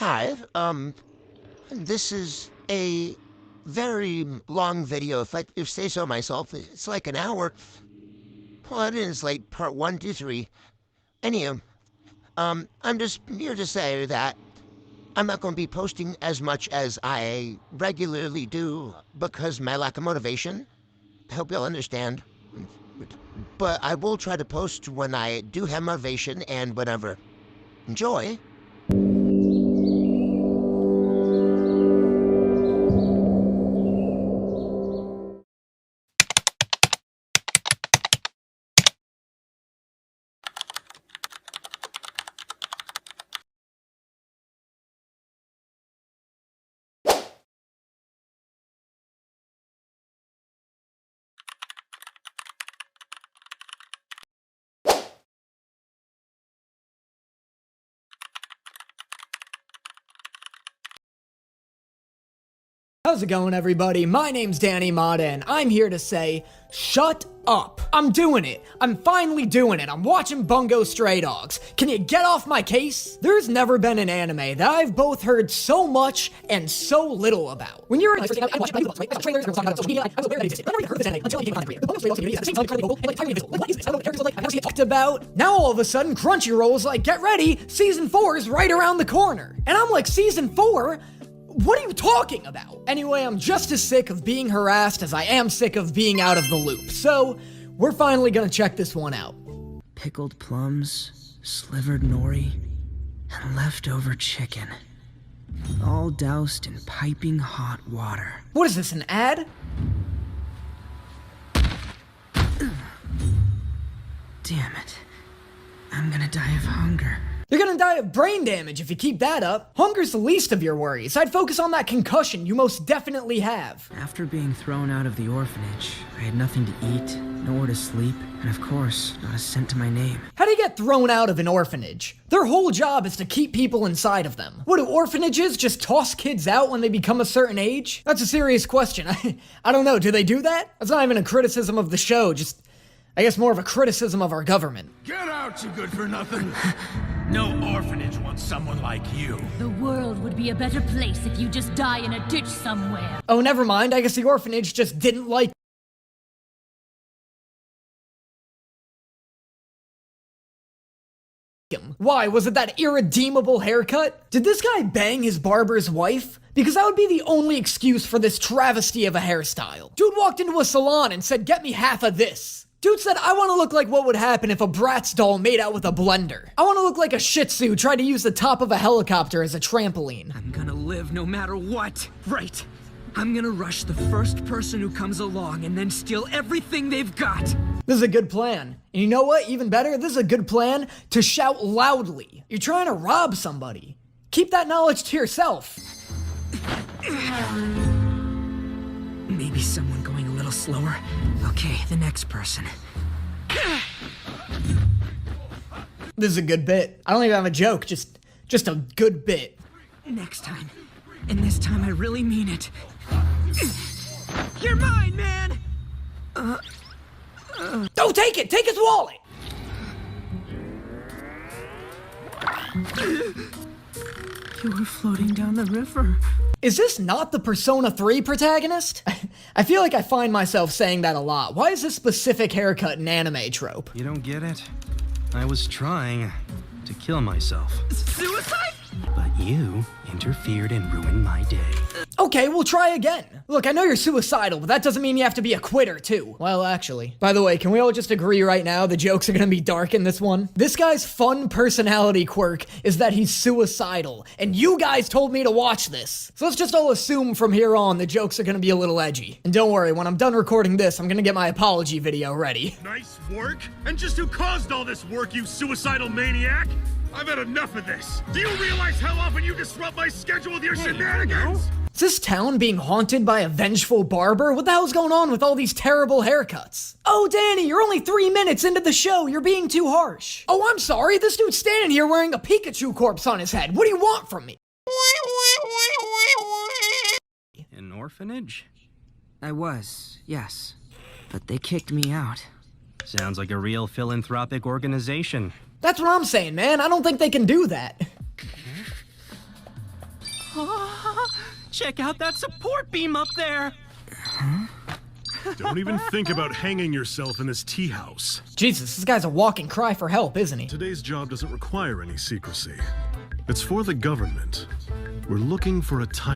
Hi, this is a very long video, if I say so myself. It's like an hour. Well, it is like part one, two, three. Anywho, I'm just here to say that I'm not going to be posting as much as I regularly do because my lack of motivation. I hope you'll understand. But I will try to post when I do have motivation and whenever. Enjoy. How's it going, everybody? My name's Danny Mata, and I'm here to say, shut up. I'm doing it. I'm finally doing it. I'm watching Bungo Stray Dogs. Can you get off my case? There's never been an anime that I've both heard so much and so little about. When you're talked about, now all of a sudden Crunchyroll is like, get ready, season 4 is right around the corner. And I'm like, season 4? What are you talking about? Anyway, I'm just as sick of being harassed as I am sick of being out of the loop. So, we're finally gonna check this one out. Pickled plums, slivered nori, and leftover chicken. All doused in piping hot water. What is this, an ad? Damn it. I'm gonna die of hunger. You're gonna die of brain damage if you keep that up. Hunger's the least of your worries. I'd focus on that concussion you most definitely have. After being thrown out of the orphanage, I had nothing to eat, nowhere to sleep, and of course, not a cent to my name. How do you get thrown out of an orphanage? Their whole job is to keep people inside of them. What, do orphanages just toss kids out when they become a certain age? That's a serious question. I don't know, do they do that? That's not even a criticism of the show, just, I guess more of a criticism of our government. Get out, you good-for-nothing! No orphanage wants someone like you. The world would be a better place if you just die in a ditch somewhere. Oh, never mind. I guess the orphanage just didn't like him. Why? Was it that irredeemable haircut? Did this guy bang his barber's wife? Because that would be the only excuse for this travesty of a hairstyle. Dude walked into a salon and said, get me half of this. Dude said, I want to look like what would happen if a Bratz doll made out with a blender. I want to look like a Shih Tzu tried to use the top of a helicopter as a trampoline. I'm gonna live no matter what. Right. I'm gonna rush the first person who comes along and then steal everything they've got. This is a good plan. And you know what? Even better, this is a good plan to shout loudly. You're trying to rob somebody. Keep that knowledge to yourself. Maybe someone going a little slower. Okay, the next person. This is a good bit. I don't even have a joke, just a good bit. Next time. And this time I really mean it. You're mine, man! Don't take it! Take his wallet! You were floating down the river. Is this not the Persona 3 protagonist? I feel like I find myself saying that a lot. Why is this specific haircut an anime trope? You don't get it? I was trying to kill myself. Suicide? But you interfered and ruined my day. Okay, we'll try again. Look, I know you're suicidal, but that doesn't mean you have to be a quitter, too. Well, actually. By the way, can we all just agree right now the jokes are gonna be dark in this one? This guy's fun personality quirk is that he's suicidal, and you guys told me to watch this. So let's just all assume from here on the jokes are gonna be a little edgy. And don't worry, when I'm done recording this, I'm gonna get my apology video ready. Nice work? And just who caused all this work, you suicidal maniac? I've had enough of this. Do you realize how often you disrupt my schedule with your shenanigans? Is this town being haunted by a vengeful barber? What the hell's going on with all these terrible haircuts? Oh, Danny, you're only 3 minutes into the show. You're being too harsh. Oh, I'm sorry. This dude's standing here wearing a Pikachu corpse on his head. What do you want from me? An orphanage? I was, yes. But they kicked me out. Sounds like a real philanthropic organization. That's what I'm saying, man. I don't think they can do that. Check out that support beam up there! Don't even think about hanging yourself in this tea house. Jesus, this guy's a walking cry for help, isn't he? Today's job doesn't require any secrecy. It's for the government. We're looking for a time.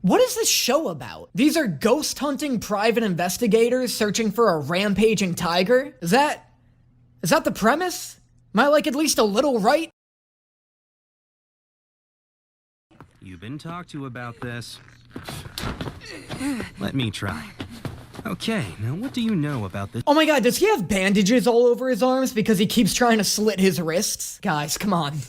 What is this show about? These are ghost hunting private investigators searching for a rampaging tiger? Is that the premise? Am I like at least a little right? You've been talked to about this. Let me try. Okay, now what do you know about this? Oh my god, does he have bandages all over his arms because he keeps trying to slit his wrists? Guys, come on.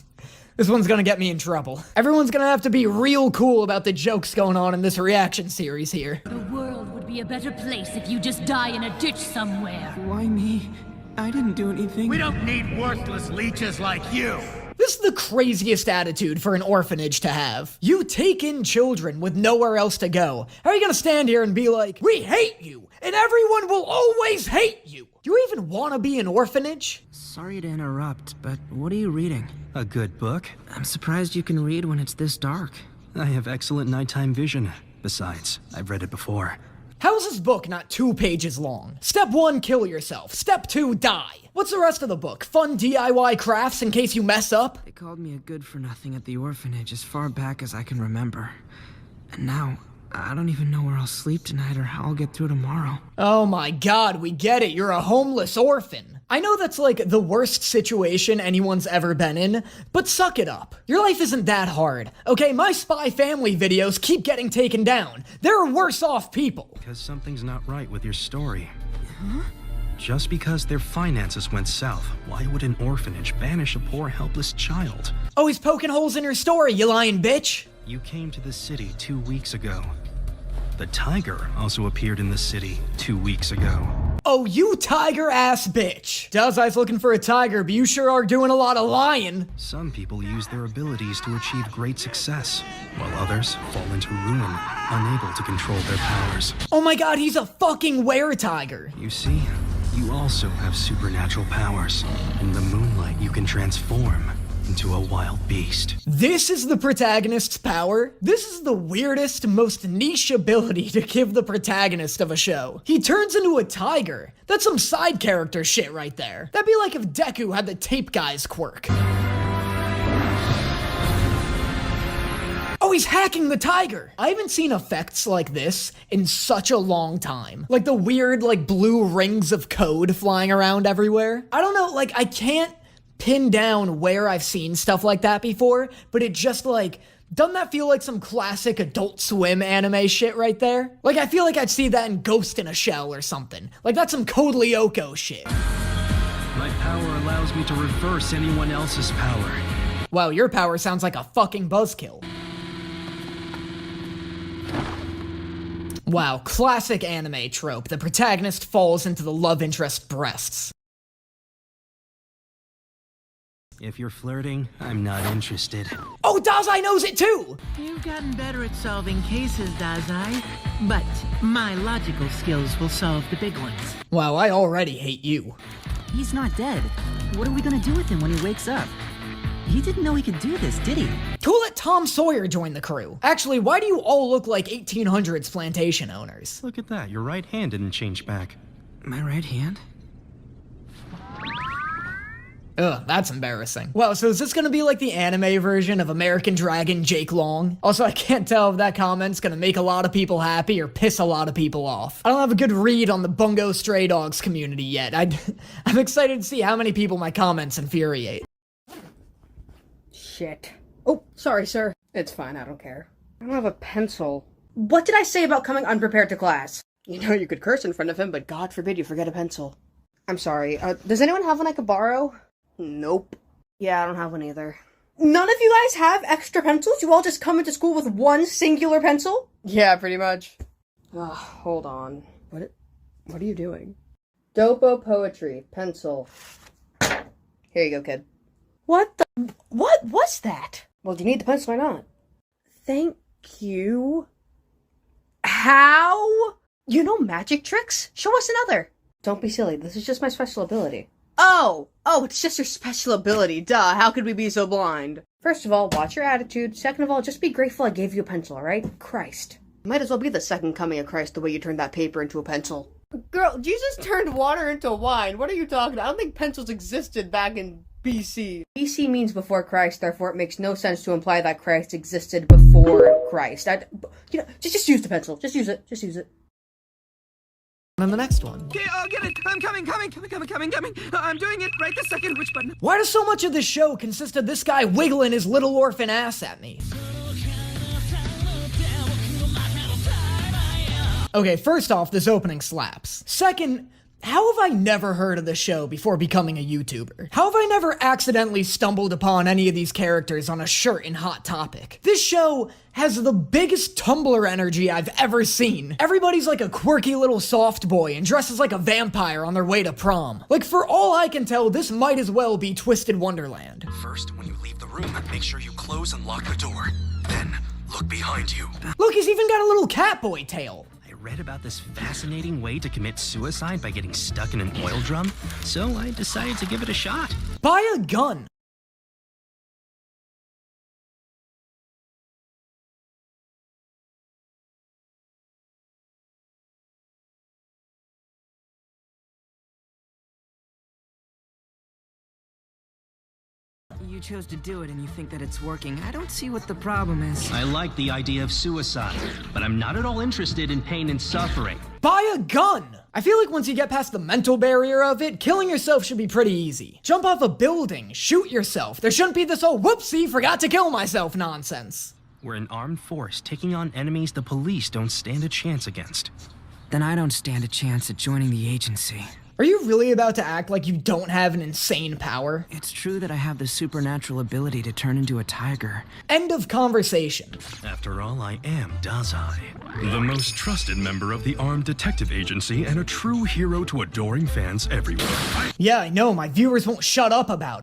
This one's gonna get me in trouble. Everyone's gonna have to be real cool about the jokes going on in this reaction series here. The world would be a better place if you just die in a ditch somewhere. Why me? I didn't do anything. We don't need worthless leeches like you. This is the craziest attitude for an orphanage to have. You take in children with nowhere else to go. How are you gonna stand here and be like, we hate you, and everyone will always hate you? Do you even want to be an orphanage? Sorry to interrupt, but what are you reading? A good book? I'm surprised you can read when it's this dark. I have excellent nighttime vision. Besides, I've read it before. How is this book not 2 pages long? Step 1, kill yourself. Step 2, die. What's the rest of the book? Fun DIY crafts in case you mess up? They called me a good-for-nothing at the orphanage as far back as I can remember. And now, I don't even know where I'll sleep tonight or how I'll get through tomorrow. Oh my god, we get it. You're a homeless orphan. I know that's like the worst situation anyone's ever been in, but suck it up. Your life isn't that hard. Okay, my Spy Family videos keep getting taken down. There are worse off people. Because something's not right with your story. Huh? Just because their finances went south, why would an orphanage banish a poor, helpless child? Oh, he's poking holes in your story, you lying bitch. You came to the city 2 weeks ago. The tiger also appeared in the city 2 weeks ago. Oh, you tiger-ass bitch. Dazai's looking for a tiger, but you sure are doing a lot of lying. Some people use their abilities to achieve great success, while others fall into ruin, unable to control their powers. Oh my god, he's a fucking were-tiger. You see, you also have supernatural powers. In the moonlight, you can transform into a wild beast. This is the protagonist's power. This is the weirdest, most niche ability to give the protagonist of a show. He turns into a tiger. That's some side character shit right there. That'd be like if Deku had the tape guy's quirk. Oh, he's hacking the tiger. I haven't seen effects like this in such a long time. Like the weird, like blue rings of code flying around everywhere. I don't know, like I can't pin down where I've seen stuff like that before, but it just like, doesn't that feel like some classic Adult Swim anime shit right there? Like I feel like I'd see that in Ghost in a Shell or something. Like that's some Code Lyoko shit. My power allows me to reverse anyone else's power. Wow, your power sounds like a fucking buzzkill. Wow, classic anime trope. The protagonist falls into the love interest breasts. If you're flirting, I'm not interested. Oh, Dazai knows it too! You've gotten better at solving cases, Dazai, but my logical skills will solve the big ones. Wow, I already hate you. He's not dead. What are we gonna do with him when he wakes up? He didn't know he could do this, did he? Who let Tom Sawyer join the crew? Actually, why do you all look like 1800s plantation owners? Look at that, your right hand didn't change back. My right hand? Ugh, that's embarrassing. Well, so is this gonna be like the anime version of American Dragon Jake Long? Also, I can't tell if that comment's gonna make a lot of people happy or piss a lot of people off. I don't have a good read on the Bungo Stray Dogs community yet. I'm excited to see how many people my comments infuriate. Shit. Oh, sorry, sir. It's fine, I don't care. I don't have a pencil. What did I say about coming unprepared to class? You know you could curse in front of him, but God forbid you forget a pencil. I'm sorry, does anyone have one I could borrow? Nope. Yeah, I don't have one either. None of you guys have extra pencils? You all just come into school with one singular pencil? Yeah, pretty much. Hold on. What are you doing? Dopo poetry. Pencil. Here you go, kid. What was that? Well, do you need the pencil or not? Thank you. How? You know magic tricks? Show us another. Don't be silly, this is just my special ability. Oh, it's just your special ability, duh, how could we be so blind? First of all, watch your attitude. Second of all, just be grateful I gave you a pencil, alright? Christ. Might as well be the second coming of Christ the way you turned that paper into a pencil. Girl, Jesus turned water into wine. What are you talking about? I don't think pencils existed back in BC. BC means before Christ, therefore it makes no sense to imply that Christ existed before Christ. Just use the pencil. Just use it. Just use it. And the next one. Okay, I'll get it. I'm coming. I'm doing it right this second. Which button? Why does so much of this show consist of this guy wiggling his little orphan ass at me? Okay, first off, this opening slaps. Second, how have I never heard of this show before becoming a YouTuber? How have I never accidentally stumbled upon any of these characters on a shirt in Hot Topic? This show has the biggest Tumblr energy I've ever seen. Everybody's like a quirky little soft boy and dresses like a vampire on their way to prom. Like, for all I can tell, this might as well be Twisted Wonderland. First, when you leave the room, make sure you close and lock the door. Then, look behind you. Look, he's even got a little Catboy tail. I read about this fascinating way to commit suicide by getting stuck in an oil drum, so I decided to give it a shot. Buy a gun. You chose to do it and you think that it's working. I don't see what the problem is. I like the idea of suicide, but I'm not at all interested in pain and suffering. Buy a gun! I feel like once you get past the mental barrier of it, killing yourself should be pretty easy. Jump off a building, shoot yourself. There shouldn't be this whoopsie, forgot to kill myself nonsense. We're an armed force taking on enemies the police don't stand a chance against. Then I don't stand a chance at joining the agency. Are you really about to act like you don't have an insane power? It's true that I have the supernatural ability to turn into a tiger. End of conversation. After all, I am Dazai. The most trusted member of the armed detective agency and a true hero to adoring fans everywhere. Yeah, I know, my viewers won't shut up about it.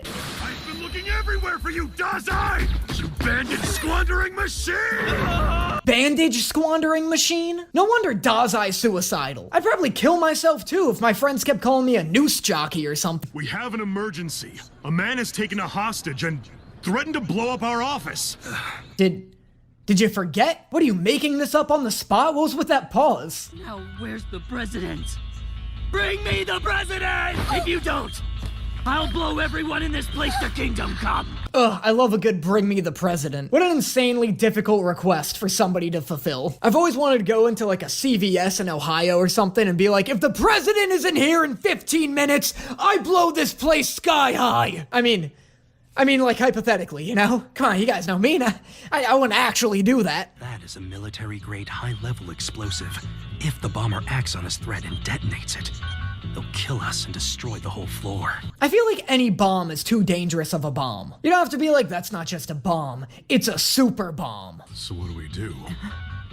I've been looking everywhere for you, Dazai! You bandage squandering machine! Bandage squandering machine? No wonder Dazai's suicidal. I'd probably kill myself too if my friends kept calling me a noose jockey or something. We have an emergency. A man has taken a hostage and threatened to blow up our office. Did you forget? What are you making this up on the spot? What was with that pause? Now where's the president? Bring me the president! If you don't, I'll blow everyone in this place to Kingdom Come! Ugh, I love a good bring me the president. What an insanely difficult request for somebody to fulfill. I've always wanted to go into like a CVS in Ohio or something and be like, if the president isn't here in 15 minutes, I blow this place sky high! I mean, like, hypothetically, you know? Come on, you guys know me. I wouldn't actually do that. That is a military-grade high-level explosive. If the bomber acts on his threat and detonates it, they'll kill us and destroy the whole floor. I feel like any bomb is too dangerous of a bomb. You don't have to be like, that's not just a bomb, it's a super bomb. So what do we do?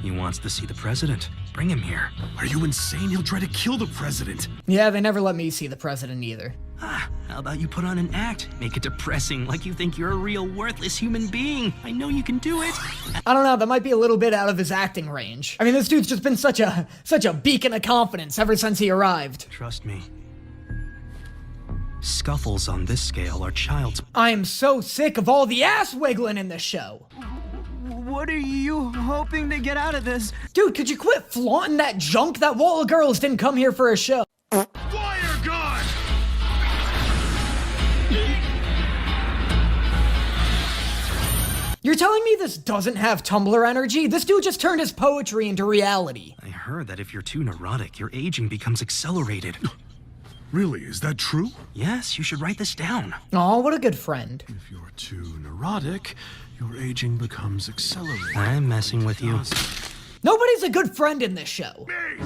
He wants to see the president. Bring him here. Are you insane? He'll try to kill the president. Yeah, they never let me see the president either. How about you put on an act? Make it depressing, like you think you're a real worthless human being. I know you can do it. I don't know, that might be a little bit out of his acting range. I mean, this dude's just been such a beacon of confidence ever since he arrived. Trust me. Scuffles on this scale are child's... I am so sick of all the ass wiggling in this show. What are you hoping to get out of this? Dude, could you quit flaunting that junk? That wall of girls didn't come here for a show. Fire gun! You're telling me this doesn't have Tumblr energy? This dude just turned his poetry into reality. I heard that if you're too neurotic, your aging becomes accelerated. Really? Is that true? Yes, you should write this down. Aw, what a good friend. If you're too neurotic, your aging becomes accelerated. I'm messing with you. Nobody's a good friend in this show. What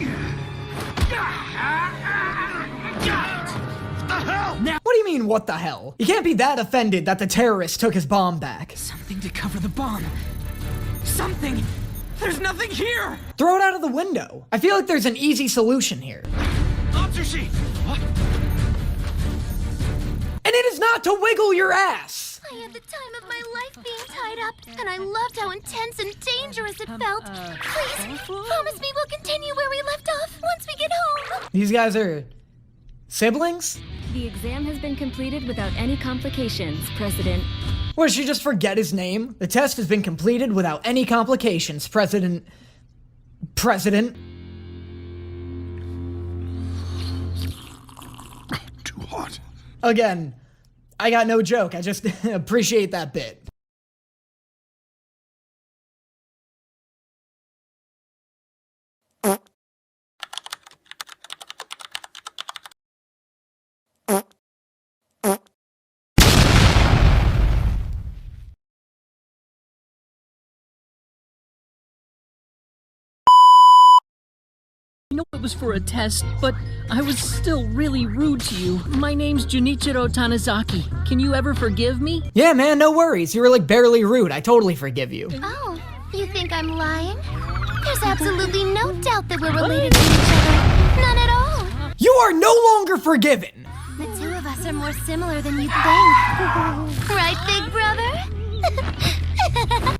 the hell? What do you mean mean, what the hell? You can't be that offended that the terrorist took his bomb back. Something to cover the bomb. Something! There's nothing here! Throw it out of the window. I feel like there's an easy solution here. Atsushi! What? And it is not to wiggle your ass! I had the time of my life being tied up, and I loved how intense and dangerous it felt. Please, promise me we'll continue where we left off once we get home. These guys are... siblings? The exam has been completed without any complications, President. What, did she just forget his name? The test has been completed without any complications, President... Too hot. Again, I got no joke. I just appreciate that bit. I know it was for a test, but I was still really rude to you. My name's Junichiro Tanizaki. Can you ever forgive me? Yeah, man, no worries. You were like barely rude. I totally forgive you. Oh, you think I'm lying? There's absolutely no doubt that we're related to each other. None at all. You are no longer forgiven. The two of us are more similar than you'd think. Right, big brother?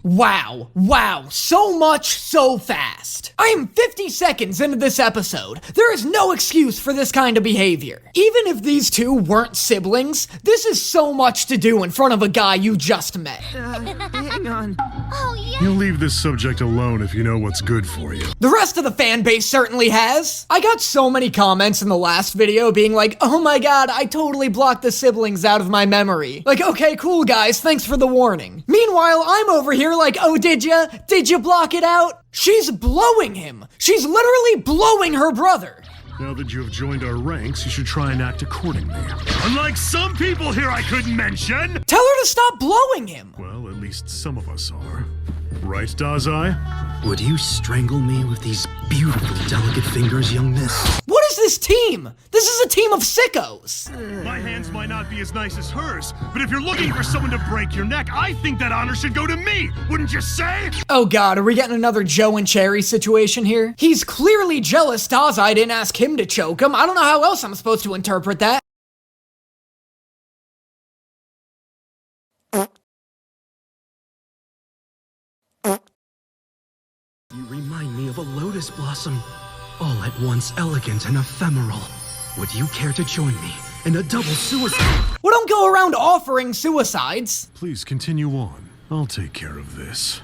Wow, so much, so fast. I am 50 seconds into this episode. There is no excuse for this kind of behavior. Even if these two weren't siblings, this is so much to do in front of a guy you just met. Hang on. Oh, yeah. You leave this subject alone if you know what's good for you. The rest of the fan base certainly has. I got so many comments in the last video being like, oh my god, I totally blocked the siblings out of my memory. Like, okay, cool guys, thanks for the warning. Meanwhile, I'm over here like, oh, did ya? Did you block it out? She's blowing him. She's literally blowing her brother. Now that you have joined our ranks, you should try and act accordingly. Unlike some people here I couldn't mention! Tell her to stop blowing him! Well, at least some of us are. Right, Dazai? Would you strangle me with these beautiful, delicate fingers, young miss? What is this team? This is a team of sickos. My hands might not be as nice as hers, but if you're looking for someone to break your neck, I think that honor should go to me, wouldn't you say? Oh god, are we getting another Joe and Cherry situation here? He's clearly jealous Dazai didn't ask him to choke him. I don't know how else I'm supposed to interpret that. You remind me of a lotus blossom, all at once elegant and ephemeral. Would you care to join me in a double suicide? We don't go around offering suicides. Please continue on. I'll take care of this.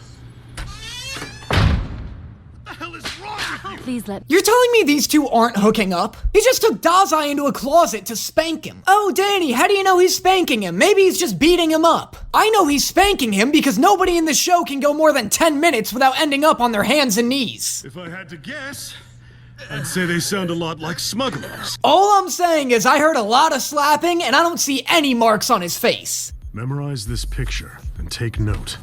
Please let... You're telling me these two aren't hooking up? He just took Dazai into a closet to spank him. Oh, Danny, how do you know he's spanking him? Maybe he's just beating him up. I know he's spanking him because nobody in the show can go more than 10 minutes without ending up on their hands and knees. If I had to guess, I'd say they sound a lot like smugglers. All I'm saying is I heard a lot of slapping and I don't see any marks on his face. Memorize this picture and take note.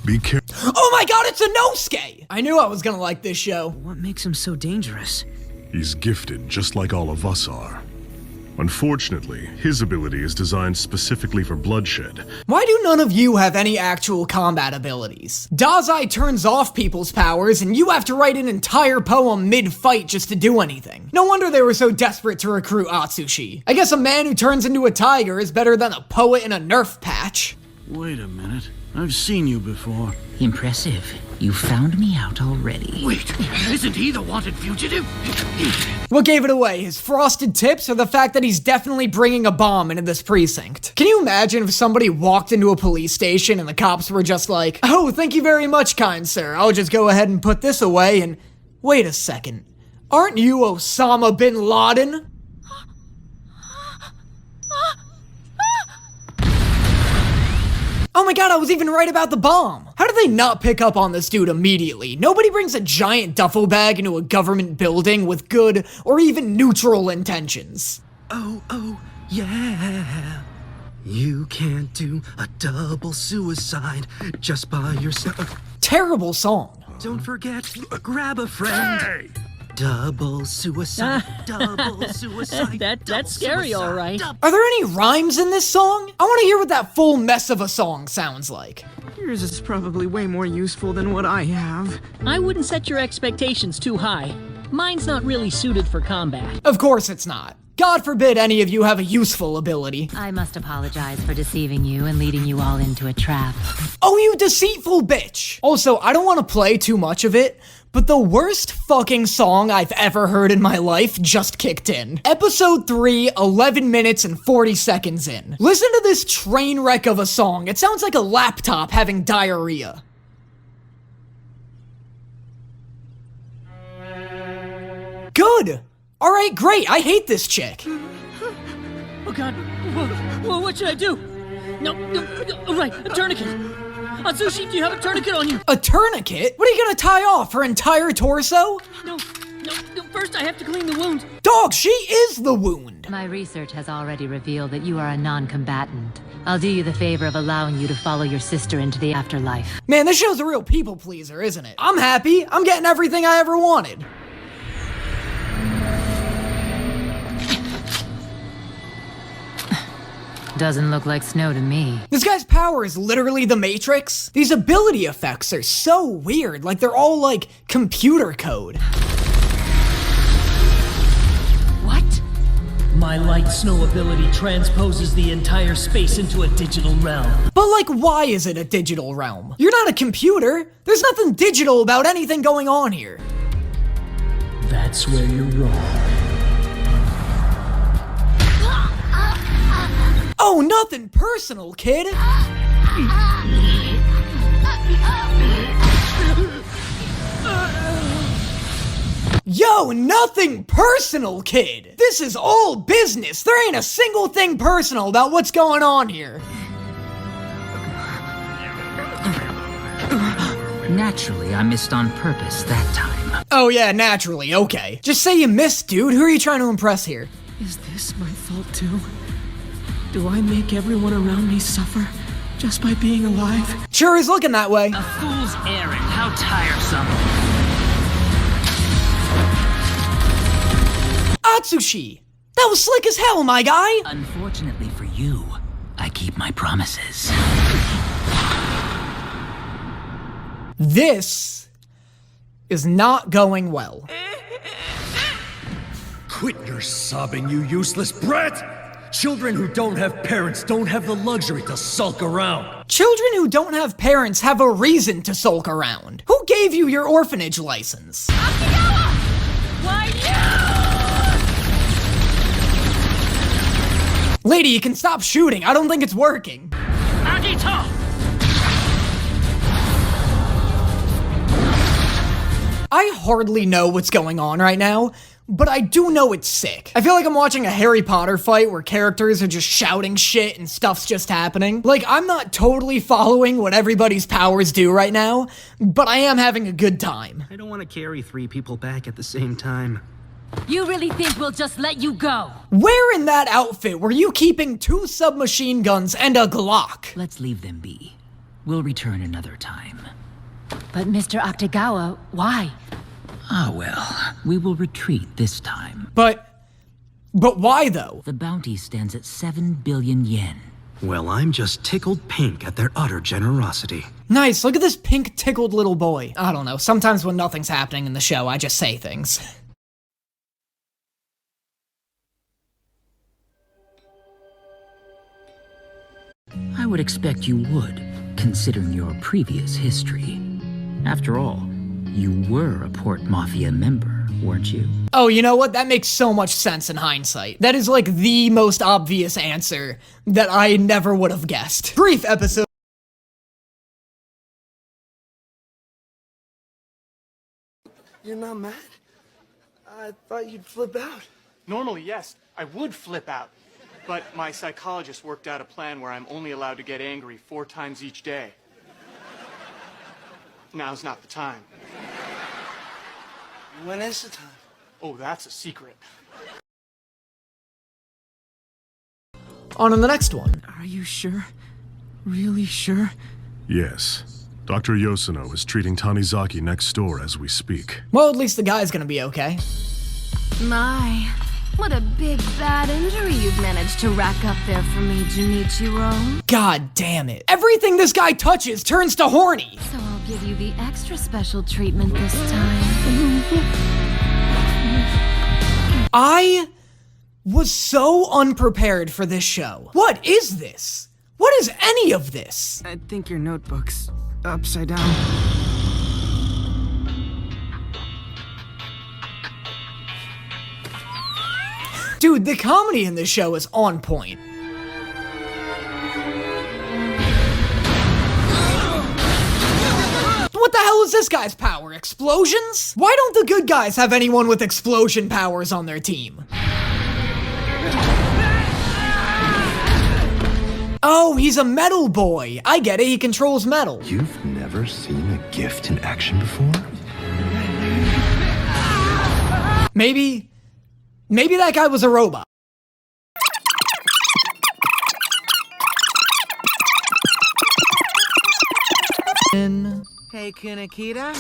Be careful. Oh my god, it's Inosuke! I knew I was gonna like this show. What makes him so dangerous? He's gifted, just like all of us are. Unfortunately, his ability is designed specifically for bloodshed. Why do none of you have any actual combat abilities? Dazai turns off people's powers, and you have to write an entire poem mid-fight just to do anything. No wonder they were so desperate to recruit Atsushi. I guess a man who turns into a tiger is better than a poet in a Nerf patch. Wait a minute. I've seen you before. Impressive. You found me out already. Wait, isn't he the wanted fugitive? What gave it away? His frosted tips or the fact that he's definitely bringing a bomb into this precinct? Can you imagine if somebody walked into a police station and the cops were just like, oh, thank you very much, kind sir. I'll just go ahead and put this away and... Wait a second. Aren't you Osama bin Laden? Oh my god, I was even right about the bomb. How did they not pick up on this dude immediately? Nobody brings a giant duffel bag into a government building with good or even neutral intentions. Oh, yeah. You can't do a double suicide just by yourself. Terrible song. Don't forget, grab a friend. Hey! Double suicide, double suicide. That's scary, all right. Are there any rhymes in this song? I want to hear what that full mess of a song sounds like. Yours is probably way more useful than what I have. I wouldn't set your expectations too high. Mine's not really suited for combat. Of course it's not. God forbid any of you have a useful ability. I must apologize for deceiving you and leading you all into a trap. Oh, you deceitful bitch! Also, I don't want to play too much of it, but the worst fucking song I've ever heard in my life just kicked in. Episode 3, 11 minutes and 40 seconds in. Listen to this train wreck of a song. It sounds like a laptop having diarrhea. Good! Alright, great, I hate this chick. Oh god, whoa, what should I do? No, right, a tourniquet. Atsushi, do you have a tourniquet on you? A tourniquet? What are you gonna tie off, her entire torso? No, first I have to clean the wound. Dog, she is the wound. My research has already revealed that you are a non-combatant. I'll do you the favor of allowing you to follow your sister into the afterlife. Man, this show's a real people pleaser, isn't it? I'm happy, I'm getting everything I ever wanted. Doesn't look like snow to me. This guy's power is literally the Matrix. These ability effects are so weird, like they're all like computer code. What? My light snow ability transposes the entire space into a digital realm. But like, why is it a digital realm? You're not a computer. There's nothing digital about anything going on here. That's where you're wrong. Oh, nothing personal, kid. Yo, nothing personal, kid. This is all business. There ain't a single thing personal about what's going on here. Naturally, I missed on purpose that time. Oh yeah, naturally, okay. Just say you missed, dude. Who are you trying to impress here? Is this my fault too? Do I make everyone around me suffer just by being alive? Sure is looking that way. A fool's errand, how tiresome. Atsushi! That was slick as hell, my guy! Unfortunately for you, I keep my promises. This is not going well. Quit your sobbing, you useless brat! Children who don't have parents don't have the luxury to sulk around. Children who don't have parents have a reason to sulk around. Who gave you your orphanage license? Akigawa! Why you? Lady, you can stop shooting. I don't think it's working. Agito! I hardly know what's going on right now, but I do know it's sick. I feel like I'm watching a Harry Potter fight where characters are just shouting shit and stuff's just happening. Like, I'm not totally following what everybody's powers do right now, but I am having a good time. I don't want to carry 3 people back at the same time. You really think we'll just let you go? Where in that outfit were you keeping 2 submachine guns and a Glock? Let's leave them be. We'll return another time. But Mr. Akutagawa, why? Ah well, we will retreat this time. But why though? The bounty stands at 7 billion yen. Well, I'm just tickled pink at their utter generosity. Nice, look at this pink tickled little boy. I don't know, sometimes when nothing's happening in the show, I just say things. I would expect you would, considering your previous history. After all, you were a Port Mafia member, weren't you? Oh, you know what? That makes so much sense in hindsight. That is like the most obvious answer that I never would have guessed. Brief episode. You're not mad? I thought you'd flip out. Normally, yes, I would flip out. But my psychologist worked out a plan where I'm only allowed to get angry 4 times each day. Now's not the time. When is the time? Oh, that's a secret. On to the next one. Are you sure? Really sure? Yes. Dr. Yoshino is treating Tanizaki next door as we speak. Well, at least the guy's gonna be okay. My, what a big bad injury you've managed to rack up there for me, Junichiro. God damn it. Everything this guy touches turns to horny. So I'll give you the extra special treatment this time. I was so unprepared for this show. What is this? What is any of this? I think your notebook's upside down. Dude, the comedy in this show is on point. What the hell is this guy's power? Explosions? Why don't the good guys have anyone with explosion powers on their team? Oh, he's a metal boy. I get it, he controls metal. You've never seen a gift in action before? Maybe that guy was a robot. Hey, Kunakita.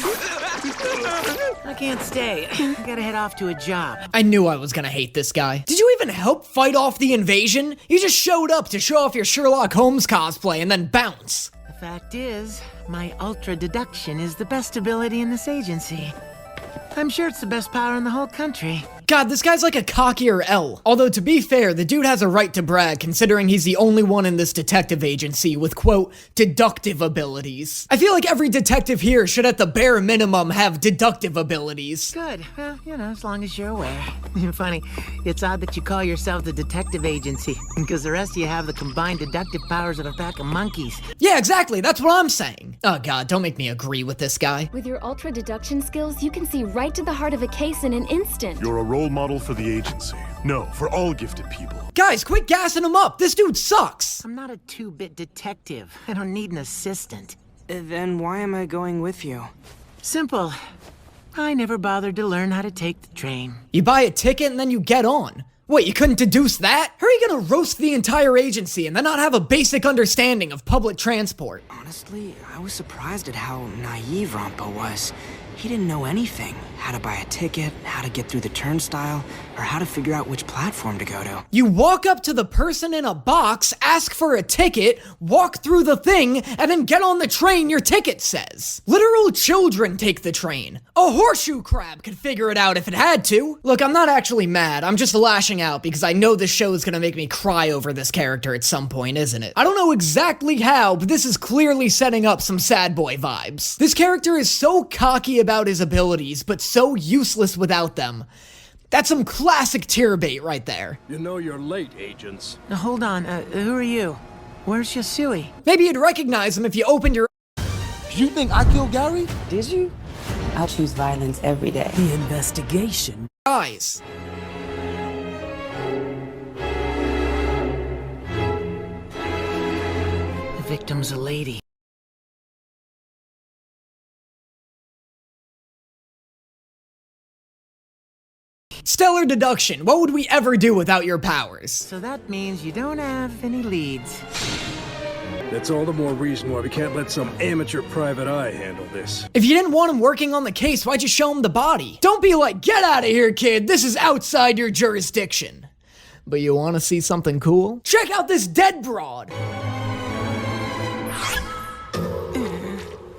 I can't stay. I gotta head off to a job. I knew I was gonna hate this guy. Did you even help fight off the invasion? You just showed up to show off your Sherlock Holmes cosplay and then bounce. The fact is, my ultra deduction is the best ability in this agency. I'm sure it's the best power in the whole country. God, this guy's like a cockier L. Although, to be fair, the dude has a right to brag, considering he's the only one in this detective agency with, quote, deductive abilities. I feel like every detective here should at the bare minimum have deductive abilities. Good. Well, you know, as long as you're aware. Funny, it's odd that you call yourself the detective agency, because the rest of you have the combined deductive powers of a pack of monkeys. Yeah, exactly. That's what I'm saying. Oh, God, don't make me agree with this guy. With your ultra deduction skills, you can see right to the heart of a case in an instant. You're a role model for the agency. No, for all gifted people. Guys, quit gassing him up. This dude sucks. I'm not a 2-bit detective. I don't need an assistant. Then why am I going with you? Simple. I never bothered to learn how to take the train. You buy a ticket and then you get on. Wait, you couldn't deduce that? How are you gonna roast the entire agency and then not have a basic understanding of public transport? Honestly, I was surprised at how naive Ranpo was. He didn't know anything. How to buy a ticket, how to get through the turnstile, or how to figure out which platform to go to. You walk up to the person in a box, ask for a ticket, walk through the thing, and then get on the train your ticket says. Literal children take the train. A horseshoe crab could figure it out if it had to. Look, I'm not actually mad. I'm just lashing out because I know this show is gonna make me cry over this character at some point, isn't it? I don't know exactly how, but this is clearly setting up some sad boy vibes. This character is so cocky about his abilities, but so useless without them. That's some classic tier bait right there. You know you're late, agents. Now hold on, who are you? Where's Yasui? Maybe you'd recognize him if you opened your... You think I killed Gary? Did you? I'll choose violence every day. The investigation. eyes. The victim's a lady. Stellar deduction. What would we ever do without your powers? So that means you don't have any leads. That's all the more reason why we can't let some amateur private eye handle this. If you didn't want him working on the case, why'd you show him the body? Don't be like, get out of here, kid. This is outside your jurisdiction. But you want to see something cool? Check out this dead broad.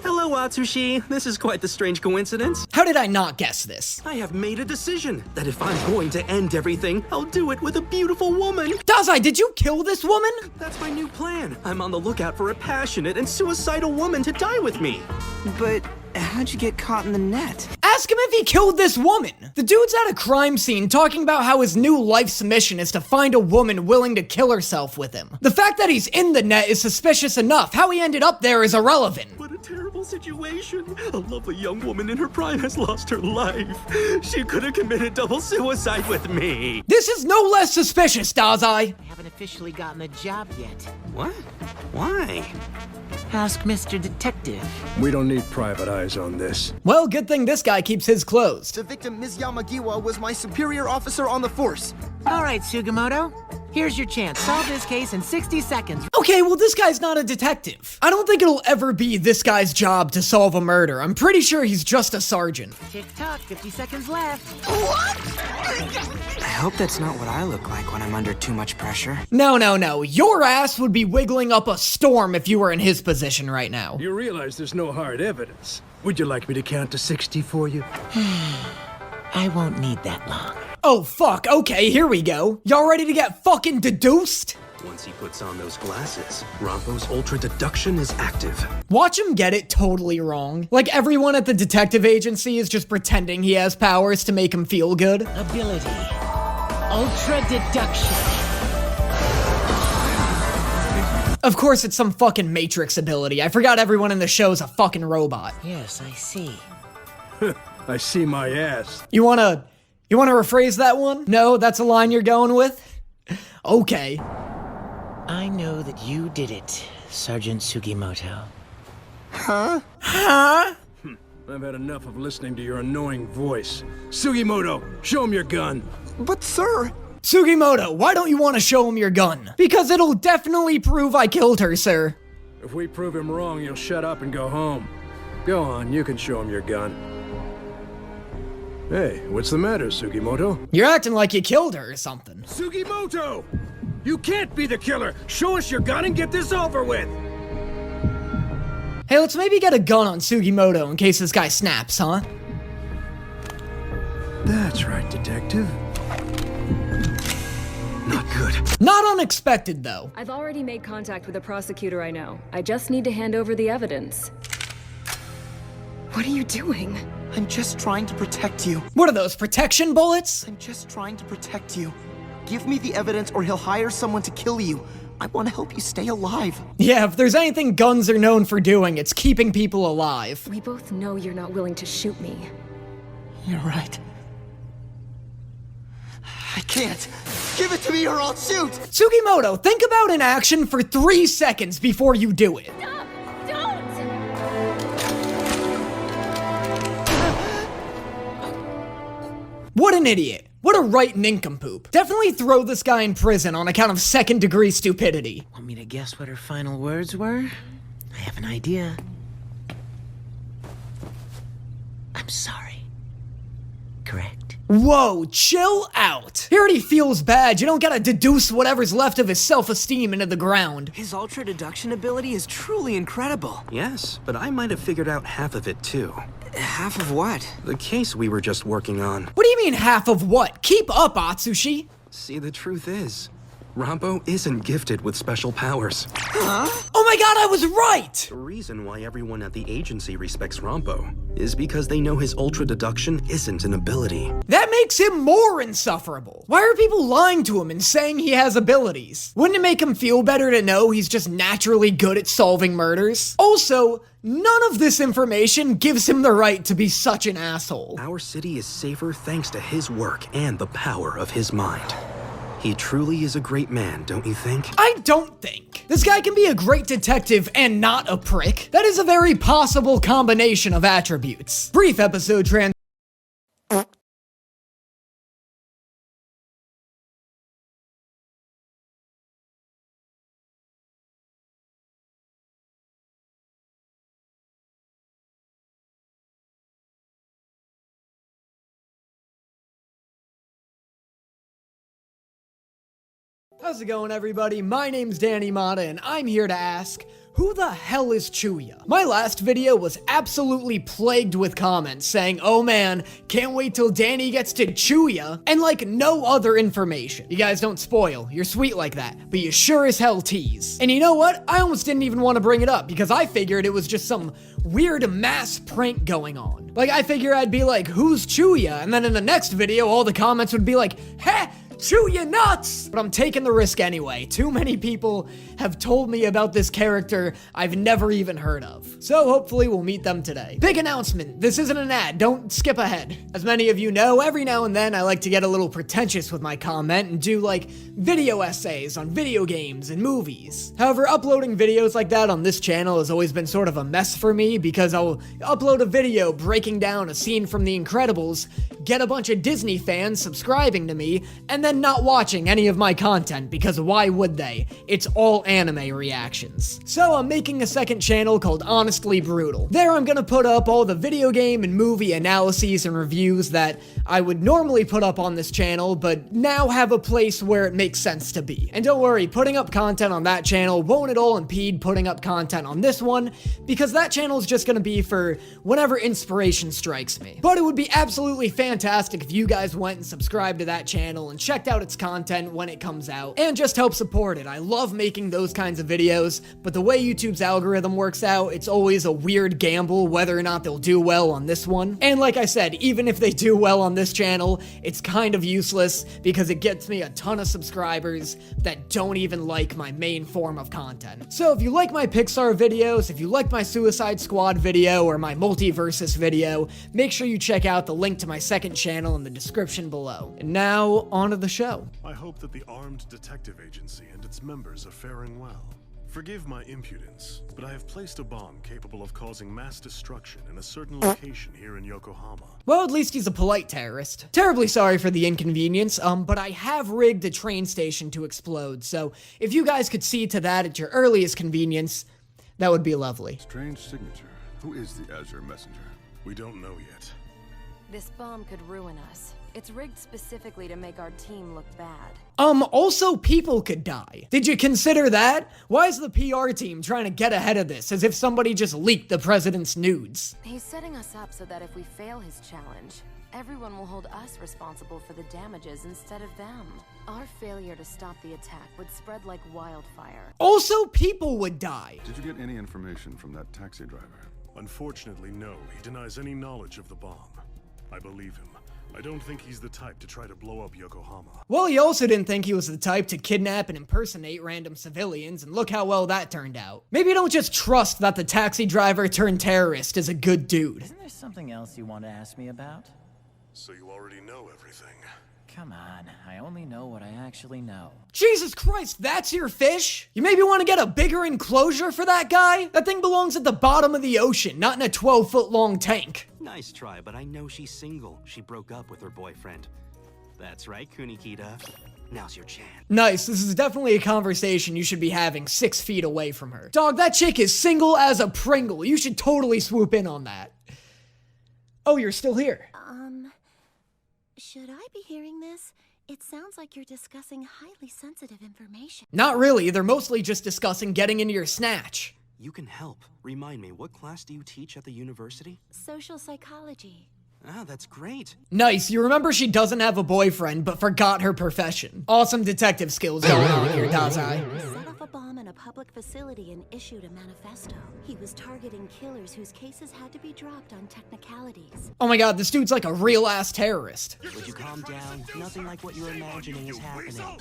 Hello, Atsushi. This is quite the strange coincidence. How did I not guess this? I have made a decision that if I'm going to end everything, I'll do it with a beautiful woman. Dazai, did you kill this woman? That's my new plan. I'm on the lookout for a passionate and suicidal woman to die with me. But how'd you get caught in the net? Ask him if he killed this woman. The dude's at a crime scene talking about how his new life's mission is to find a woman willing to kill herself with him. The fact that he's in the net is suspicious enough. How he ended up there is irrelevant. What a terrible situation. A lovely young woman in her prime has lost her life. She could have committed double suicide with me. This is no less suspicious, Dazai. I haven't officially gotten the job yet. What? Why? Ask Mr. Detective. We don't need private eyes on this. Well, good thing this guy keeps his closed. The victim, Ms. Yamagiwa, was my superior officer on the force. All right, Sugimoto. Here's your chance. Solve this case in 60 seconds. Okay, well, this guy's not a detective. I don't think it'll ever be this guy's job to solve a murder. I'm pretty sure he's just a sergeant. Tick-tock, 50 seconds left. I hope that's not what I look like when I'm under too much pressure. No. Your ass would be wiggling up a storm if you were in his position right now. You realize there's no hard evidence. Would you like me to count to 60 for you? I won't need that long. Oh, fuck. Okay, here we go. Y'all ready to get fucking deduced? Once he puts on those glasses, Ranpo's ultra deduction is active. Watch him get it totally wrong. Like everyone at the detective agency is just pretending he has powers to make him feel good. Ability. Ultra deduction. Of course, it's some fucking Matrix ability. I forgot everyone in the show's a fucking robot. Yes, I see. I see my ass. You wanna rephrase that one? No, that's a line you're going with? Okay. I know that you did it, Sergeant Sugimoto. Huh? I've had enough of listening to your annoying voice. Sugimoto, show him your gun. But sir... Sugimoto, why don't you want to show him your gun? Because it'll definitely prove I killed her, sir. If we prove him wrong, you'll shut up and go home. Go on, you can show him your gun. Hey, what's the matter, Sugimoto? You're acting like you killed her or something. Sugimoto! You can't be the killer! Show us your gun and get this over with! Hey, let's maybe get a gun on Sugimoto in case this guy snaps, huh? That's right, detective. Not good. Not unexpected, though. I've already made contact with a prosecutor I know. I just need to hand over the evidence. What are you doing? I'm just trying to protect you. What are those, protection bullets? I'm just trying to protect you. Give me the evidence or he'll hire someone to kill you. I want to help you stay alive. Yeah, if there's anything guns are known for doing, it's keeping people alive. We both know you're not willing to shoot me. You're right. I can't. Give it to me or I'll shoot! Sugimoto, think about an action for 3 seconds before you do it. Stop! Don't! What an idiot. What a right nincompoop. Definitely throw this guy in prison on account of second-degree stupidity. Want me to guess what her final words were? I have an idea. I'm sorry. Correct? Whoa, chill out. He already feels bad. You don't gotta deduce whatever's left of his self-esteem into the ground. His ultra deduction ability is truly incredible. Yes, but I might have figured out half of it too. Half of what? The case we were just working on. What do you mean half of what? Keep up, Atsushi. See, the truth is, Ranpo isn't gifted with special powers. Huh? Oh my god, I was right! The reason why everyone at the agency respects Ranpo is because they know his ultra deduction isn't an ability. That makes him more insufferable. Why are people lying to him and saying he has abilities? Wouldn't it make him feel better to know he's just naturally good at solving murders? Also, none of this information gives him the right to be such an asshole. Our city is safer thanks to his work and the power of his mind. He truly is a great man, don't you think? I don't think. This guy can be a great detective and not a prick. That is a very possible combination of attributes. Brief episode trans- How's it going, everybody? My name's Danny Mata, and I'm here to ask, who the hell is Chuya? My last video was absolutely plagued with comments saying, oh man, can't wait till Danny gets to Chuya, and like no other information. You guys don't spoil, you're sweet like that, but you sure as hell tease. And you know what? I almost didn't even want to bring it up, because I figured it was just some weird mass prank going on. Like, I figure I'd be like, who's Chuya? And then in the next video, all the comments would be like, heh! Chuya nuts! But I'm taking the risk anyway. Too many people have told me about this character I've never even heard of. So hopefully we'll meet them today. Big announcement. This isn't an ad. Don't skip ahead. As many of you know, every now and then I like to get a little pretentious with my comment and do like video essays on video games and movies. However, uploading videos like that on this channel has always been sort of a mess for me because I'll upload a video breaking down a scene from The Incredibles, get a bunch of Disney fans subscribing to me, and then then not watching any of my content, because why would they? It's all anime reactions. So I'm making a second channel called Honestly Brutal. There I'm gonna put up all the video game and movie analyses and reviews that I would normally put up on this channel, but now have a place where it makes sense to be. And don't worry, putting up content on that channel won't at all impede putting up content on this one, because that channel is just gonna be for whenever inspiration strikes me. But it would be absolutely fantastic if you guys went and subscribed to that channel and checked out its content when it comes out, and just help support it. I love making those kinds of videos, but the way YouTube's algorithm works out, it's always a weird gamble whether or not they'll do well on this one. And like I said, even if they do well on this channel, it's kind of useless because it gets me a ton of subscribers that don't even like my main form of content. So if you like my Pixar videos, if you like my Suicide Squad video or my Multiversus video, make sure you check out the link to my second channel in the description below. And now, on to the show. I hope that the armed detective agency and its members are faring well. Forgive my impudence, but I have placed a bomb capable of causing mass destruction in a certain location here in Yokohama. Well, at least he's a polite terrorist. Terribly sorry for the inconvenience, but I have rigged a train station to explode, so if you guys could see to that at your earliest convenience, that would be lovely. Strange signature. Who is the Azure messenger? We don't know yet. This bomb could ruin us. It's rigged specifically to make our team look bad. Also people could die. Did you consider that? Why is the PR team trying to get ahead of this as if somebody just leaked the president's nudes? He's setting us up so that if we fail his challenge, everyone will hold us responsible for the damages instead of them. Our failure to stop the attack would spread like wildfire. Also people would die. Did you get any information from that taxi driver? Unfortunately, no. He denies any knowledge of the bomb. I believe him. I don't think he's the type to try to blow up Yokohama. Well, he also didn't think he was the type to kidnap and impersonate random civilians, and look how well that turned out. Maybe don't just trust that the taxi driver turned terrorist is a good dude. Isn't there something else you want to ask me about? So you already know everything. Come on, I only know what I actually know. Jesus Christ, that's your fish? You maybe want to get a bigger enclosure for that guy? That thing belongs at the bottom of the ocean, not in a 12-foot long tank. Nice try, but I know she's single. She broke up with her boyfriend. That's right, Kunikita. Now's your chance. Nice, this is definitely a conversation you should be having 6 feet away from her. Dog, that chick is single as a Pringle. You should totally swoop in on that. Oh, you're still here. Should I be hearing this? It sounds like you're discussing highly sensitive information. Not really, they're mostly just discussing getting into your snatch. You can help. Remind me, what class do you teach at the university? Social psychology. Ah, that's great. Nice, you remember she doesn't have a boyfriend, but forgot her profession. Awesome detective skills going on here, Dazai. Set off a bomb in a public facility and issued a manifesto. He was targeting killers whose cases had to be dropped on technicalities. Oh my god, this dude's like a real-ass terrorist. Would you calm down? Nothing like what you're imagining is happening.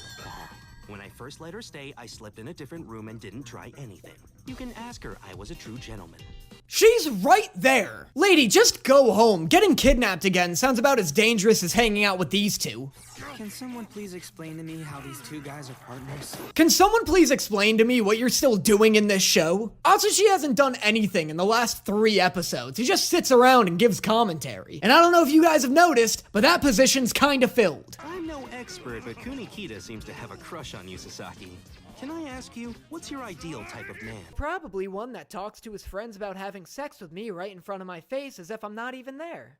When I first let her stay, I slept in a different room and didn't try anything. You can ask her. I was a true gentleman. She's right there! Lady, just go home. Getting kidnapped again sounds about as dangerous as hanging out with these two. Can someone please explain to me how these two guys are partners? Can someone please explain to me what you're still doing in this show? Also, she hasn't done anything in the last 3 episodes. He just sits around and gives commentary. And I don't know if you guys have noticed, but that position's kinda filled. I'm no expert, but Kunikita seems to have a crush on you, Sasaki. Can I ask you, what's your ideal type of man? Probably one that talks to his friends about having sex with me right in front of my face as if I'm not even there.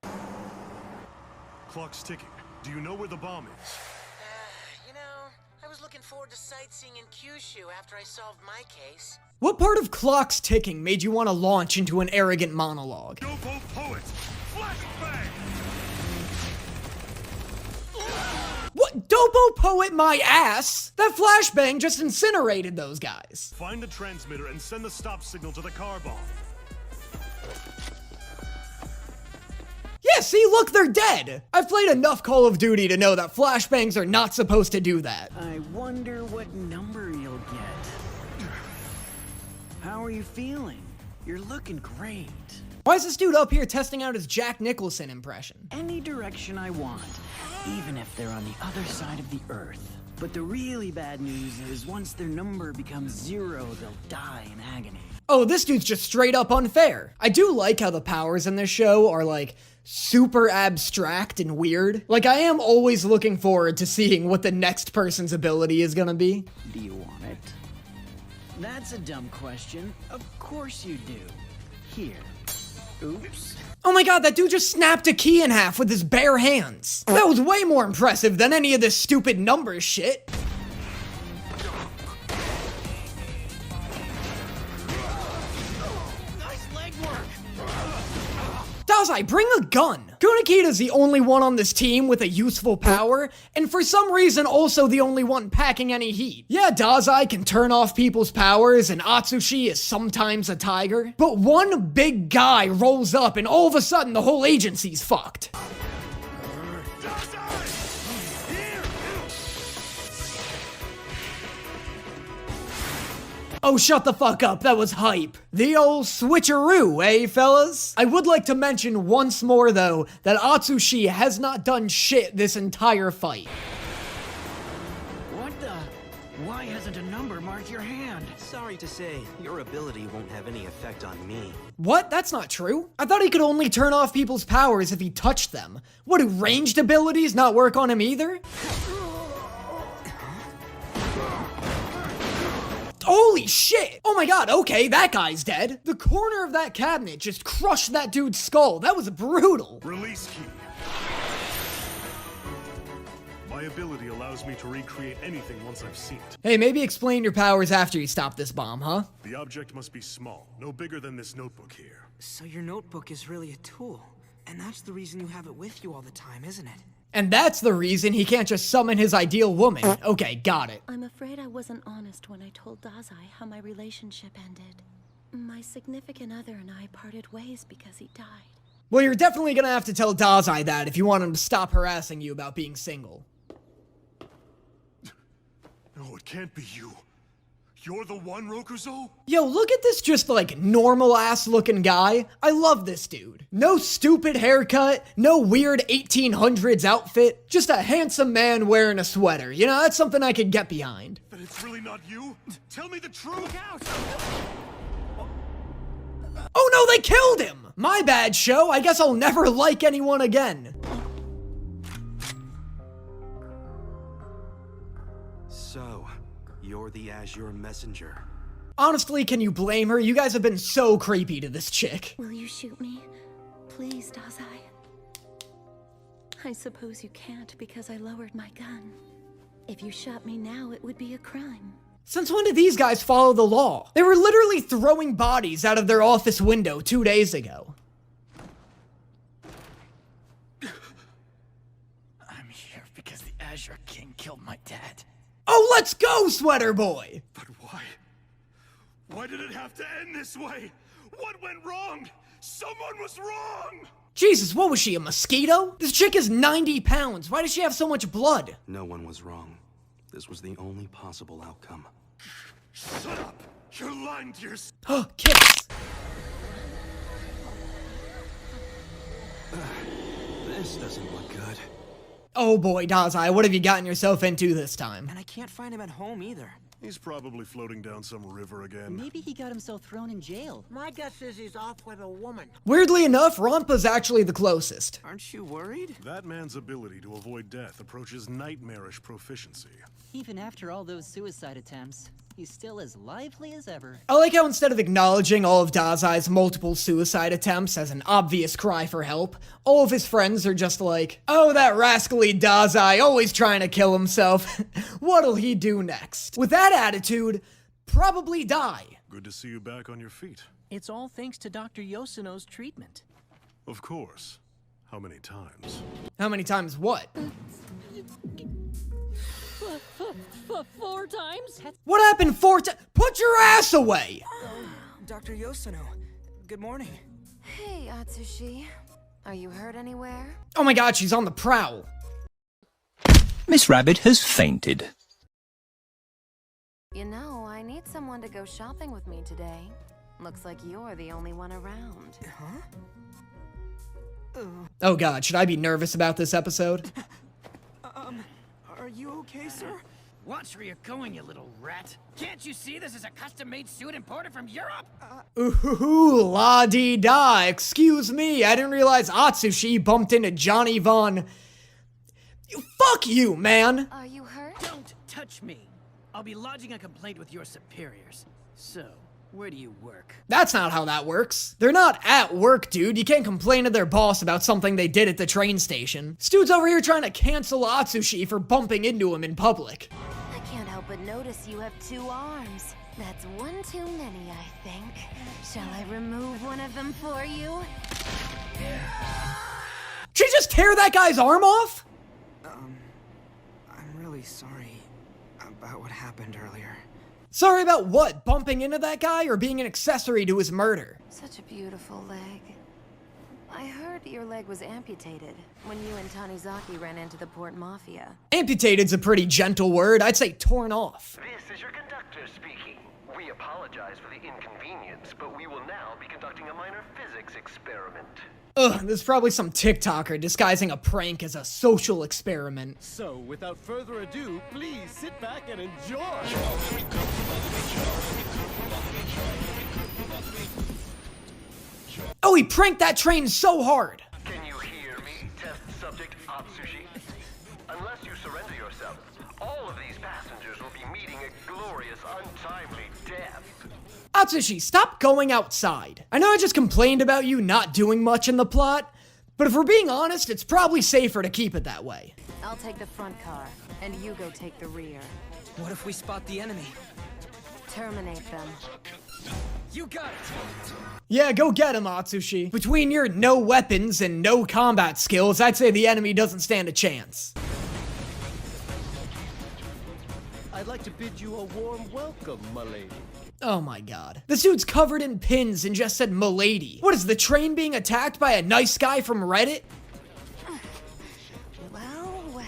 Clock's ticking. Do you know where the bomb is? You know, I was looking forward to sightseeing in Kyushu after I solved my case. What part of Clock's ticking made you want to launch into an arrogant monologue? Ducko poet! Flashbang! What? Dopo poet my ass? That flashbang just incinerated those guys. Find the transmitter and send the stop signal to the car bomb. Yeah, see, look, they're dead. I've played enough Call of Duty to know that flashbangs are not supposed to do that. I wonder what number you'll get. How are you feeling? You're looking great. Why is this dude up here testing out his Jack Nicholson impression? Any direction I want, even if they're on the other side of the earth. But the really bad news is once their number becomes 0, they'll die in agony. Oh, this dude's just straight up unfair. I do like how the powers in this show are like super abstract and weird. Like, I am always looking forward to seeing what the next person's ability is gonna be. Do you want it? That's a dumb question. Of course you do. Here. Oops. Oh my god, that dude just snapped a key in half with his bare hands. That was way more impressive than any of this stupid numbers shit. Dazai, bring a gun! Kunikita's the only one on this team with a useful power, and for some reason also the only one packing any heat. Yeah, Dazai can turn off people's powers, and Atsushi is sometimes a tiger, but one big guy rolls up and all of a sudden the whole agency's fucked. Oh, shut the fuck up, that was hype. The old switcheroo, eh, fellas? I would like to mention once more, though, that Atsushi has not done shit this entire fight. What the? Why hasn't a number marked your hand? Sorry to say, your ability won't have any effect on me. What? That's not true. I thought he could only turn off people's powers if he touched them. What, do ranged abilities not work on him either? Holy shit! Oh my god, okay, that guy's dead. The corner of that cabinet just crushed that dude's skull. That was brutal. Release key. My ability allows me to recreate anything once I've seen it. Hey, maybe explain your powers after you stop this bomb, huh? The object must be small, no bigger than this notebook here. So your notebook is really a tool, and that's the reason you have it with you all the time, isn't it? And that's the reason he can't just summon his ideal woman. Okay, got it. I'm afraid I wasn't honest when I told Dazai how my relationship ended. My significant other and I parted ways because he died. Well, you're definitely gonna have to tell Dazai that if you want him to stop harassing you about being single. No, it can't be you. You're the one, Rokuzo? Yo, look at this just like normal-ass looking guy. I love this dude. No stupid haircut, no weird 1800s outfit, just a handsome man wearing a sweater. You know, that's something I could get behind. Then it's really not you? Tell me the truth! Oh no, they killed him! My bad, show. I guess I'll never like anyone again. So, you're the Azure messenger. Honestly, can you blame her? You guys have been so creepy to this chick. Will you shoot me? Please, Dazai. I suppose you can't because I lowered my gun. If you shot me now, it would be a crime. Since when did these guys follow the law? They were literally throwing bodies out of their office window 2 days ago. I'm here because the Azure King killed my dad. Oh, let's go, sweater boy! But why? Why did it have to end this way? What went wrong? Someone was wrong! Jesus, what was she, a mosquito? This chick is 90 pounds. Why does she have so much blood? No one was wrong. This was the only possible outcome. Shut up! You're lying to yourself! Oh, kiss! This doesn't look good. Oh boy, Dazai, what have you gotten yourself into this time? And I can't find him at home either. He's probably floating down some river again. Maybe he got himself thrown in jail. My guess is he's off with a woman. Weirdly enough, Ranpo's actually the closest. Aren't you worried? That man's ability to avoid death approaches nightmarish proficiency. Even after all those suicide attempts, he's still as lively as ever. I like how instead of acknowledging all of Dazai's multiple suicide attempts as an obvious cry for help, all of his friends are just like, oh, that rascally Dazai, always trying to kill himself. What'll he do next? With that attitude, probably die. Good to see you back on your feet. It's all thanks to Dr. Yoshino's treatment. Of course. How many times? How many times what? 4 times? What happened 4 times? Put your ass away! Dr. Yoshino, good morning. Hey, Atsushi. Are you hurt anywhere? Oh my god, she's on the prowl. Miss Rabbit has fainted. You know, I need someone to go shopping with me today. Looks like you're the only one around. Huh? Oh god, should I be nervous about this episode? Are you okay, sir? Watch where you're going, you little rat. Can't you see this is a custom-made suit imported from Europe? Ooh, la-dee-da. Excuse me, I didn't realize Atsushi bumped into Johnny Von... Fuck you, man! Are you hurt? Don't touch me. I'll be lodging a complaint with your superiors. So, where do you work? That's not how that works. They're not at work, dude. You can't complain to their boss about something they did at the train station. This dude's over here trying to cancel Atsushi for bumping into him in public. I can't help but notice you have 2 arms. That's one too many, I think. Shall I remove one of them for you? Did you just tear that guy's arm off? I'm really sorry about what happened earlier. Sorry about what? Bumping into that guy or being an accessory to his murder? Such a beautiful leg. I heard your leg was amputated when you and Tanizaki ran into the Port Mafia. Amputed's a pretty gentle word. I'd say torn off. This is your conductor speaking. We apologize for the inconvenience, but we will now be conducting a minor physics experiment. Ugh, there's probably some TikToker disguising a prank as a social experiment. So, without further ado, please sit back and enjoy! Oh, he pranked that train so hard! Can you hear me, test subject Atsushi? Unless you surrender yourself, all of these passengers will be meeting a glorious, untimely death. Atsushi, stop going outside. I know I just complained about you not doing much in the plot, but if we're being honest, it's probably safer to keep it that way. I'll take the front car, and you go take the rear. What if we spot the enemy? Terminate them. You got it! Yeah, go get him, Atsushi. Between your no weapons and no combat skills, I'd say the enemy doesn't stand a chance. I'd like to bid you a warm welcome, my lady. Oh my god. This dude's covered in pins and just said "milady." What is the train being attacked by a nice guy from Reddit? Well.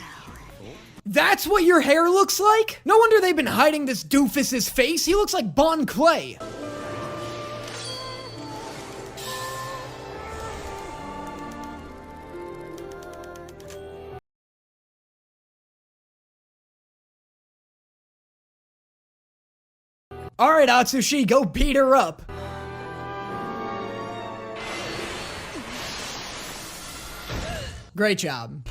That's what your hair looks like? No wonder they've been hiding this doofus's face. He looks like Bon Clay. Alright, Atsushi, go beat her up. Great job.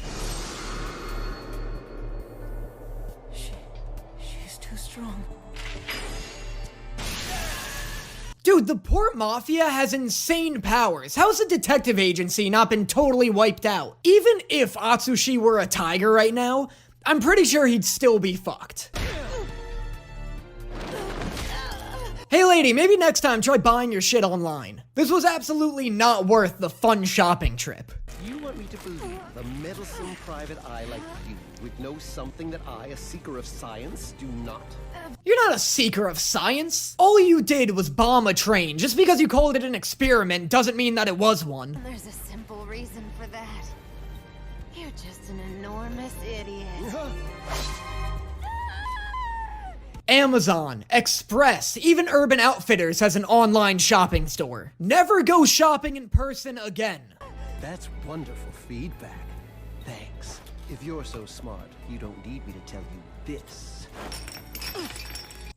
She's too strong. Dude, the Port Mafia has insane powers. How's the detective agency not been totally wiped out? Even if Atsushi were a tiger right now, I'm pretty sure he'd still be fucked. Hey lady, maybe next time try buying your shit online. This was absolutely not worth the fun shopping trip. You want me to believe a meddlesome private eye like you would know something that I, a seeker of science, do not? You're not a seeker of science. All you did was bomb a train. Just because you called it an experiment doesn't mean that it was one. There's a simple reason for that. You're just an enormous idiot. Amazon, Express, even Urban Outfitters has an online shopping store. Never go shopping in person again. That's wonderful feedback. Thanks. If you're so smart, you don't need me to tell you this.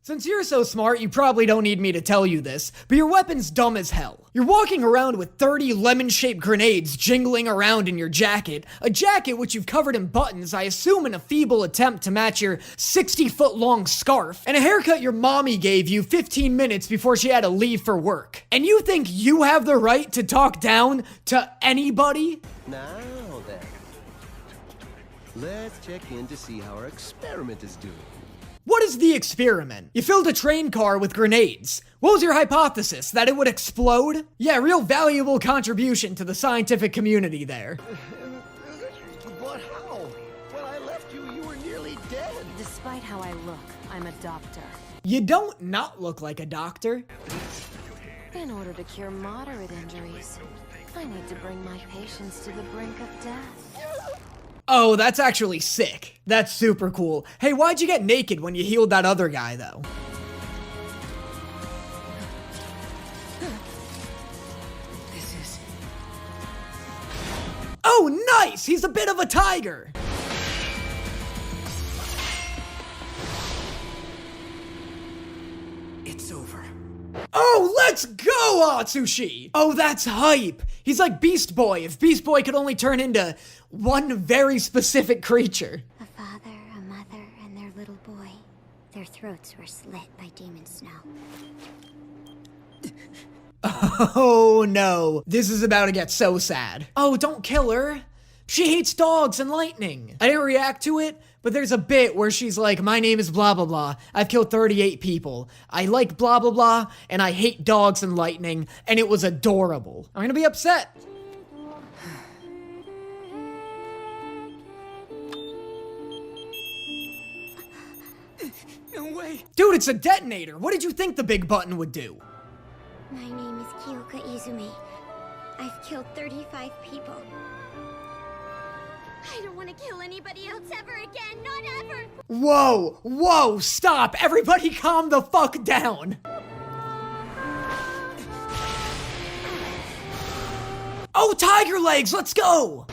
Since you're so smart, you probably don't need me to tell you this, but your weapon's dumb as hell. You're walking around with 30 lemon-shaped grenades jingling around in your jacket, a jacket which you've covered in buttons, I assume in a feeble attempt to match your 60-foot-long scarf, and a haircut your mommy gave you 15 minutes before she had to leave for work. And you think you have the right to talk down to anybody? Now then, let's check in to see how our experiment is doing. What is the experiment? You filled a train car with grenades. What was your hypothesis? That it would explode? Yeah, real valuable contribution to the scientific community there. But how? When I left you, you were nearly dead. Despite how I look, I'm a doctor. You don't not look like a doctor. In order to cure moderate injuries, I need to bring my patients to the brink of death. Oh, that's actually sick. That's super cool. Hey, why'd you get naked when you healed that other guy, though? This is... Oh, nice! He's a bit of a tiger! It's over. Oh, let's go, Atsushi! Oh, that's hype. He's like Beast Boy if Beast Boy could only turn into one very specific creature. A father, a mother, and their little boy. Their throats were slit by demon snow. Oh no, this is about to get so sad. Oh, don't kill her. She hates dogs and lightning. I didn't react to it, but there's a bit where she's like, my name is blah blah blah. I've killed 38 people. I like blah blah blah, and I hate dogs and lightning, and it was adorable. I'm gonna be upset. No way. Dude, it's a detonator. What did you think the big button would do? My name is Kyoka Izumi. I've killed 35 people. I don't want to kill anybody else ever again, not ever! Whoa, whoa, stop. Everybody calm the fuck down. Oh, tiger legs, let's go.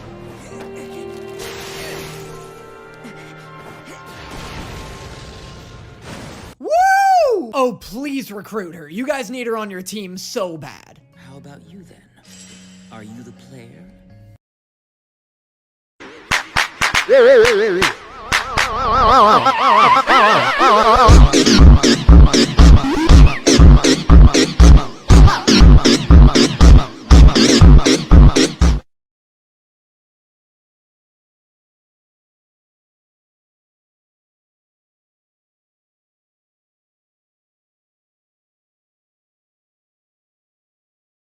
Woo! Oh, please recruit her. You guys need her on your team so bad. How about you then? Are you the player?